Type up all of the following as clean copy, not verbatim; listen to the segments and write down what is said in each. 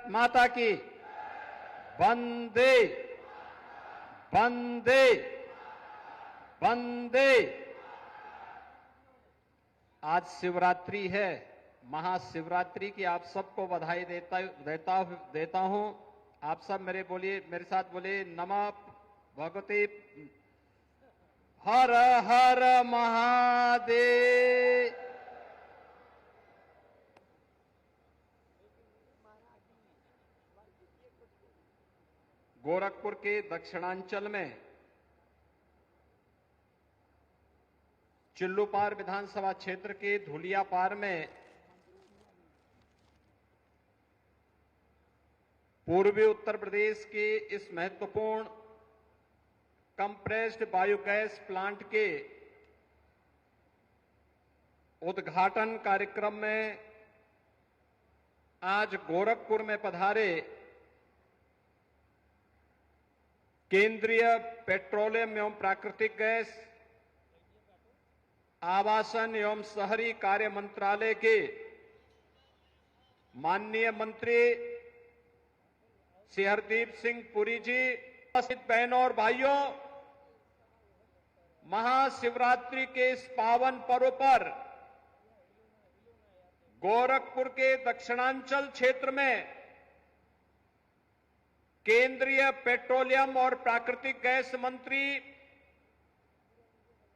भारत माता की। वंदे वंदे वंदे। आज शिवरात्रि है, महाशिवरात्रि की आप सबको बधाई देता हूं। आप सब मेरे साथ बोलिए, नमः भगवते हर हर महादेव। गोरखपुर के दक्षिणांचल में चिल्लूपार विधानसभा क्षेत्र के धुलियापार में पूर्वी उत्तर प्रदेश के इस महत्वपूर्ण कंप्रेस्ड बायोगैस प्लांट के उद्घाटन कार्यक्रम में आज गोरखपुर में पधारे केंद्रीय पेट्रोलियम एवं प्राकृतिक गैस, आवासन एवं शहरी कार्य मंत्रालय के माननीय मंत्री श्री हरदीप सिंह पुरी जी, उपस्थित बहनों और भाइयों, महाशिवरात्रि के इस पावन पर्व पर गोरखपुर के दक्षिणांचल क्षेत्र में केंद्रीय पेट्रोलियम और प्राकृतिक गैस मंत्री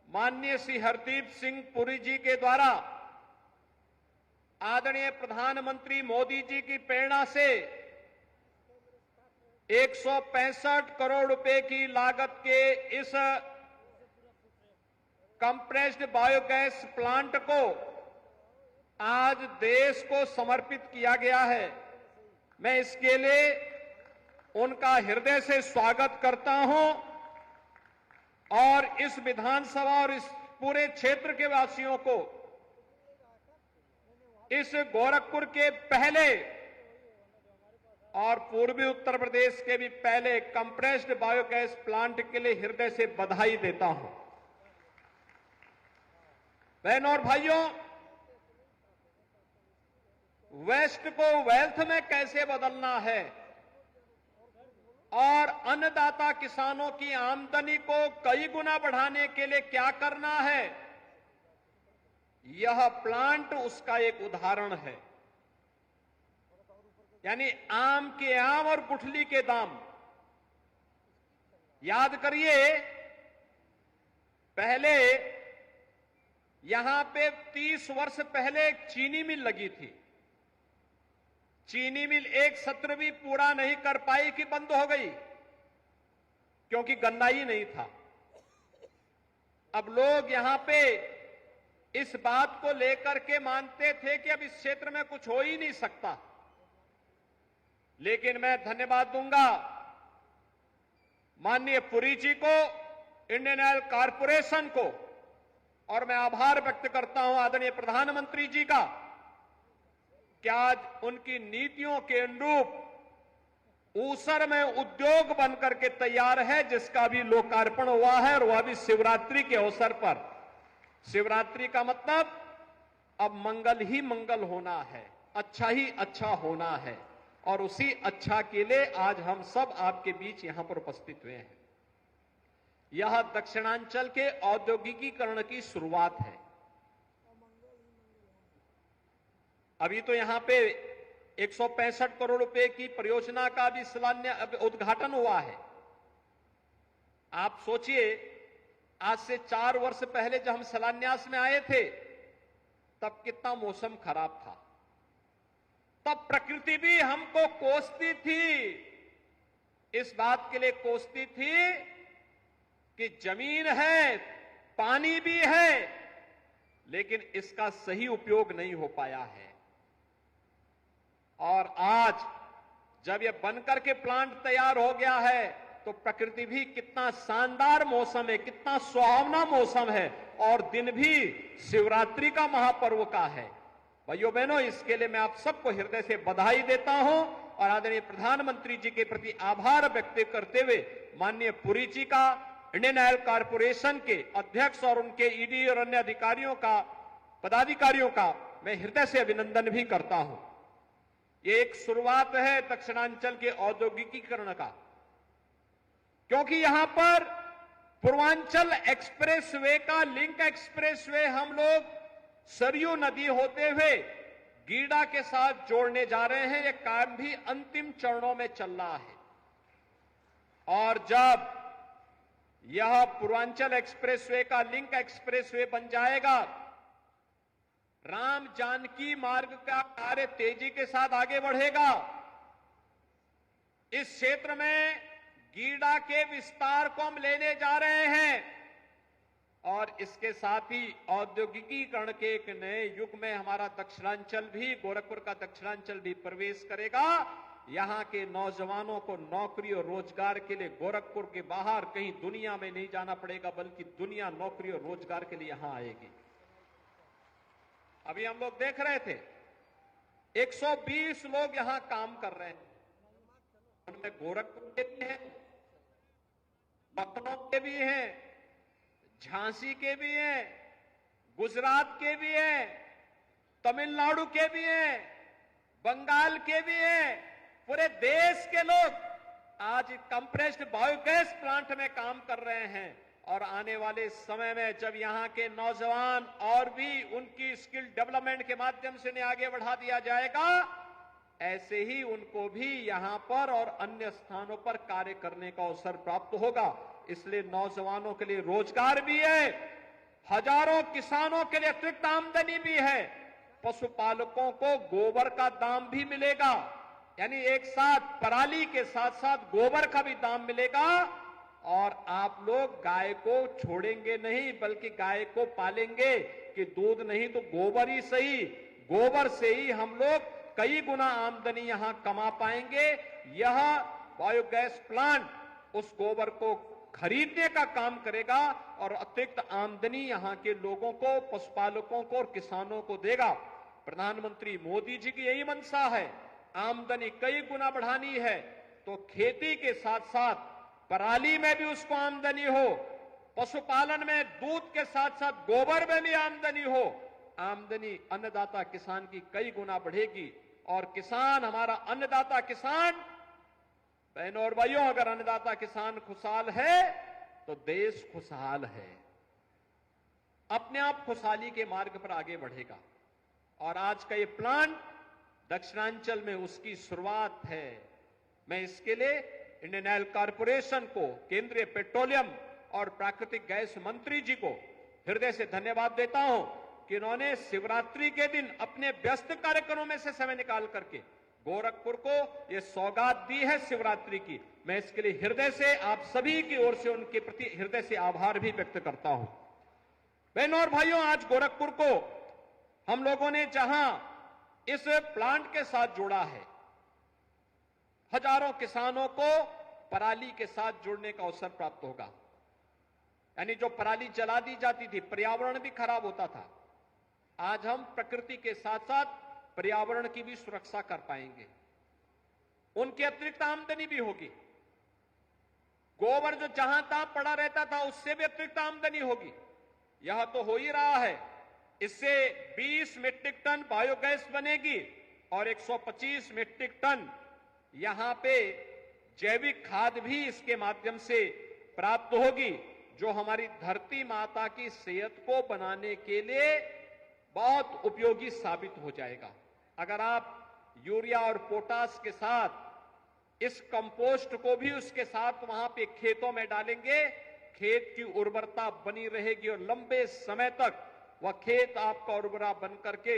माननीय श्री हरदीप सिंह पुरी जी के द्वारा आदरणीय प्रधानमंत्री मोदी जी की प्रेरणा से 165 करोड़ रुपए की लागत के इस कंप्रेस्ड बायोगैस प्लांट को आज देश को समर्पित किया गया है। मैं इसके लिए उनका हृदय से स्वागत करता हूं और इस विधानसभा और इस पूरे क्षेत्र के वासियों को इस गोरखपुर के पहले और पूर्वी उत्तर प्रदेश के भी पहले कंप्रेस्ड बायोगैस प्लांट के लिए हृदय से बधाई देता हूं। बहनों और भाइयों, वेस्ट को वेल्थ में कैसे बदलना है और अन्नदाता किसानों की आमदनी को कई गुना बढ़ाने के लिए क्या करना है, यह प्लांट उसका एक उदाहरण है। यानी आम के आम और गुठली के दाम। याद करिए, पहले यहां पे 30 वर्ष पहले एक चीनी मिल लगी थी। चीनी मिल एक सत्र भी पूरा नहीं कर पाई कि बंद हो गई, क्योंकि गन्ना ही नहीं था। अब लोग यहां पे इस बात को लेकर के मानते थे कि अब इस क्षेत्र में कुछ हो ही नहीं सकता। लेकिन मैं धन्यवाद दूंगा माननीय पुरी जी को, इंडियन ऑयल कॉरपोरेशन को, और मैं आभार व्यक्त करता हूं आदरणीय प्रधानमंत्री जी का कि आज उनकी नीतियों के अनुरूप ऊसर में उद्योग बनकर के तैयार है, जिसका भी लोकार्पण हुआ है और वह भी शिवरात्रि के अवसर पर। शिवरात्रि का मतलब अब मंगल ही मंगल होना है, अच्छा ही अच्छा होना है, और उसी अच्छा के लिए आज हम सब आपके बीच यहां पर उपस्थित हुए हैं। यह दक्षिणांचल के औद्योगिकीकरण की शुरुआत है। अभी तो यहां पे 165 करोड़ रुपए की परियोजना का भी उद्घाटन हुआ है। आप सोचिए, आज से 4 वर्ष पहले जब हम शिलान्यास में आए थे, तब कितना मौसम खराब था। तब प्रकृति भी हमको कोसती थी, इस बात के लिए कोसती थी कि जमीन है, पानी भी है, लेकिन इसका सही उपयोग नहीं हो पाया है। और आज जब यह बनकर के प्लांट तैयार हो गया है, तो प्रकृति भी कितना शानदार मौसम है, कितना सुहावना मौसम है, और दिन भी शिवरात्रि का महापर्व का है। भाइयों बहनों, इसके लिए मैं आप सबको हृदय से बधाई देता हूं और आदरणीय प्रधानमंत्री जी के प्रति आभार व्यक्त करते हुए माननीय पुरी जी का, इंडियन ऑयल कॉरपोरेशन के अध्यक्ष और उनके ईडी और अन्य अधिकारियों का, पदाधिकारियों का मैं हृदय से अभिनंदन भी करता हूं। ये एक शुरुआत है दक्षिणांचल के औद्योगिकीकरण का, क्योंकि यहां पर पूर्वांचल एक्सप्रेसवे का लिंक एक्सप्रेसवे हम लोग सरयू नदी होते हुए गीडा के साथ जोड़ने जा रहे हैं। यह काम भी अंतिम चरणों में चल रहा है और जब यह पूर्वांचल एक्सप्रेसवे का लिंक एक्सप्रेसवे बन जाएगा, राम जानकी मार्ग का कार्य तेजी के साथ आगे बढ़ेगा। इस क्षेत्र में गीडा के विस्तार को हम लेने जा रहे हैं और इसके साथ ही औद्योगिकीकरण के एक नए युग में हमारा दक्षिणांचल भी, गोरखपुर का दक्षिणांचल भी प्रवेश करेगा। यहां के नौजवानों को नौकरी और रोजगार के लिए गोरखपुर के बाहर कहीं दुनिया में नहीं जाना पड़ेगा, बल्कि दुनिया नौकरी और रोजगार के लिए यहां आएगी। अभी हम लोग देख रहे थे 120 लोग यहां काम कर रहे हैं, उनमें गोरखपुर के भी हैं, लखनऊ के भी हैं, झांसी के भी हैं, गुजरात के भी हैं, तमिलनाडु के भी हैं, बंगाल के भी हैं, पूरे देश के लोग आज कंप्रेस्ड बायोगैस प्लांट में काम कर रहे हैं। और आने वाले समय में जब यहां के नौजवान और भी उनकी स्किल डेवलपमेंट के माध्यम से उन्हें आगे बढ़ा दिया जाएगा, ऐसे ही उनको भी यहां पर और अन्य स्थानों पर कार्य करने का अवसर प्राप्त होगा। इसलिए नौजवानों के लिए रोजगार भी है, हजारों किसानों के लिए अतिरिक्त आमदनी भी है, पशुपालकों को गोबर का दाम भी मिलेगा, यानी एक साथ पराली के साथ साथ गोबर का भी दाम मिलेगा। और आप लोग गाय को छोड़ेंगे नहीं, बल्कि गाय को पालेंगे कि दूध नहीं तो गोबर ही सही, गोबर से ही हम लोग कई गुना आमदनी यहां कमा पाएंगे। यह बायोगैस प्लांट उस गोबर को खरीदने का काम करेगा और अतिरिक्त आमदनी यहां के लोगों को, पशुपालकों को और किसानों को देगा। प्रधानमंत्री मोदी जी की यही मंशा है, आमदनी कई गुना बढ़ानी है तो खेती के साथ साथ पराली में भी उसको आमदनी हो, पशुपालन में दूध के साथ साथ गोबर में भी आमदनी हो। आमदनी अन्नदाता किसान की कई गुना बढ़ेगी और किसान, हमारा अन्नदाता किसान, बहनों और भाइयों, अगर अन्नदाता किसान खुशहाल है तो देश खुशहाल है, अपने आप खुशहाली के मार्ग पर आगे बढ़ेगा। और आज का ये प्लांट दक्षिणांचल में उसकी शुरुआत है। मैं इसके लिए इंडियन ऑयल कॉरपोरेशन को, केंद्रीय पेट्रोलियम और प्राकृतिक गैस मंत्री जी को हृदय से धन्यवाद देता हूं कि उन्होंने शिवरात्रि के दिन अपने व्यस्त कार्यक्रमों में से समय निकाल करके गोरखपुर को यह सौगात दी है शिवरात्रि की। मैं इसके लिए हृदय से आप सभी की ओर से उनके प्रति हृदय से आभार भी व्यक्त करता हूं। बहनों और भाइयों, आज गोरखपुर को हम लोगों ने जहां इस प्लांट के साथ जोड़ा है, हजारों किसानों को पराली के साथ जुड़ने का अवसर प्राप्त होगा। यानी जो पराली जला दी जाती थी, पर्यावरण भी खराब होता था, आज हम प्रकृति के साथ साथ पर्यावरण की भी सुरक्षा कर पाएंगे। उनकी अतिरिक्त आमदनी भी होगी। गोबर जो जहां तहां पड़ा रहता था उससे भी अतिरिक्त आमदनी होगी। यह तो हो ही रहा है। इससे 20 मीट्रिक टन बायोगैस बनेगी और 125 मीट्रिक टन यहां पे जैविक खाद भी इसके माध्यम से प्राप्त होगी, जो हमारी धरती माता की सेहत को बनाने के लिए बहुत उपयोगी साबित हो जाएगा। अगर आप यूरिया और पोटास के साथ इस कंपोस्ट को भी उसके साथ वहां पे खेतों में डालेंगे, खेत की उर्वरता बनी रहेगी और लंबे समय तक वह खेत आपका उर्वरा बन करके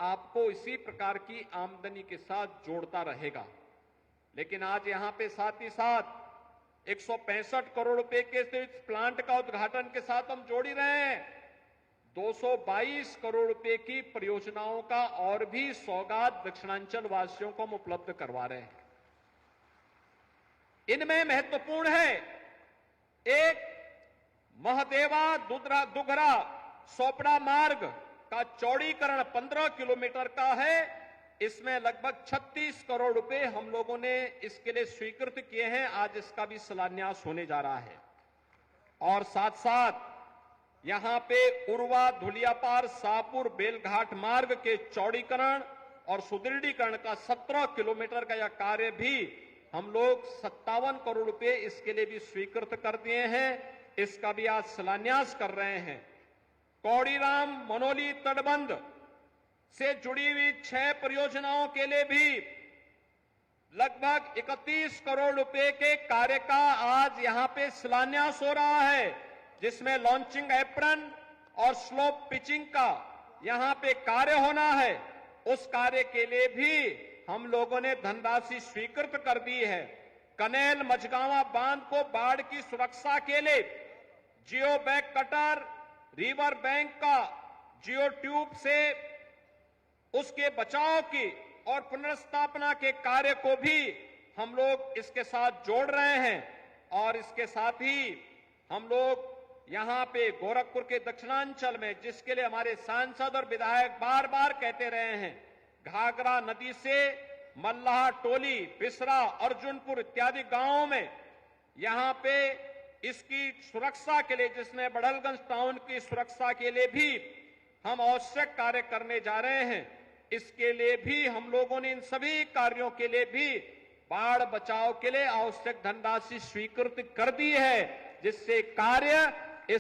आपको इसी प्रकार की आमदनी के साथ जोड़ता रहेगा। लेकिन आज यहां पे साथ ही साथ 165 करोड़ रुपए के इस प्लांट का उद्घाटन के साथ हम जोड़ ही रहे हैं। 222 करोड़ रुपए की परियोजनाओं का और भी सौगात दक्षिणांचल वासियों को हम उपलब्ध करवा रहे हैं। इनमें महत्वपूर्ण है, एक महदेवा दुगरा सोपड़ा मार्ग का चौड़ीकरण 15 किलोमीटर का है। इसमें लगभग 36 करोड़ रुपए हम लोगों ने इसके लिए स्वीकृत किए हैं। आज इसका भी शिलान्यास होने जा रहा है। और साथ साथ यहां पे उरवा धुलियापार शाहपुर बेलघाट मार्ग के चौड़ीकरण और सुदृढ़ीकरण का 17 किलोमीटर का यह कार्य भी हम लोग 57 करोड़ रुपए इसके लिए भी स्वीकृत कर दिए हैं। इसका भी आज शिलान्यास कर रहे हैं। कौड़ीराम मनोली तटबंध से जुड़ी हुई 6 परियोजनाओं के लिए भी लगभग 31 करोड़ रुपए के कार्य का आज यहां पे शिलान्यास हो रहा है, जिसमें लॉन्चिंग एप्रन और स्लोप पिचिंग का यहां पे कार्य होना है। उस कार्य के लिए भी हम लोगों ने धनराशि स्वीकृत कर दी है। कनेल मझगांवा बांध को बाढ़ की सुरक्षा के लिए जियो बैक कटर, रिवर बैंक का जियो ट्यूब से उसके बचाव की और पुनर्स्थापना के कार्य को भी हम लोग इसके साथ जोड़ रहे हैं। और इसके साथ ही हम लोग यहां पे गोरखपुर के दक्षिणांचल में, जिसके लिए हमारे सांसद और विधायक बार बार कहते रहे हैं, घाघरा नदी से मल्लाह टोली, बिसरा, अर्जुनपुर इत्यादि गांवों में यहां पे इसकी सुरक्षा के लिए, जिसमें बड़लगंज टाउन की सुरक्षा के लिए भी हम आवश्यक कार्य करने जा रहे हैं। इसके लिए भी हम लोगों ने इन सभी कार्यों के लिए भी बाढ़ बचाव के लिए आवश्यक धनराशि स्वीकृत कर दी है, जिससे कार्य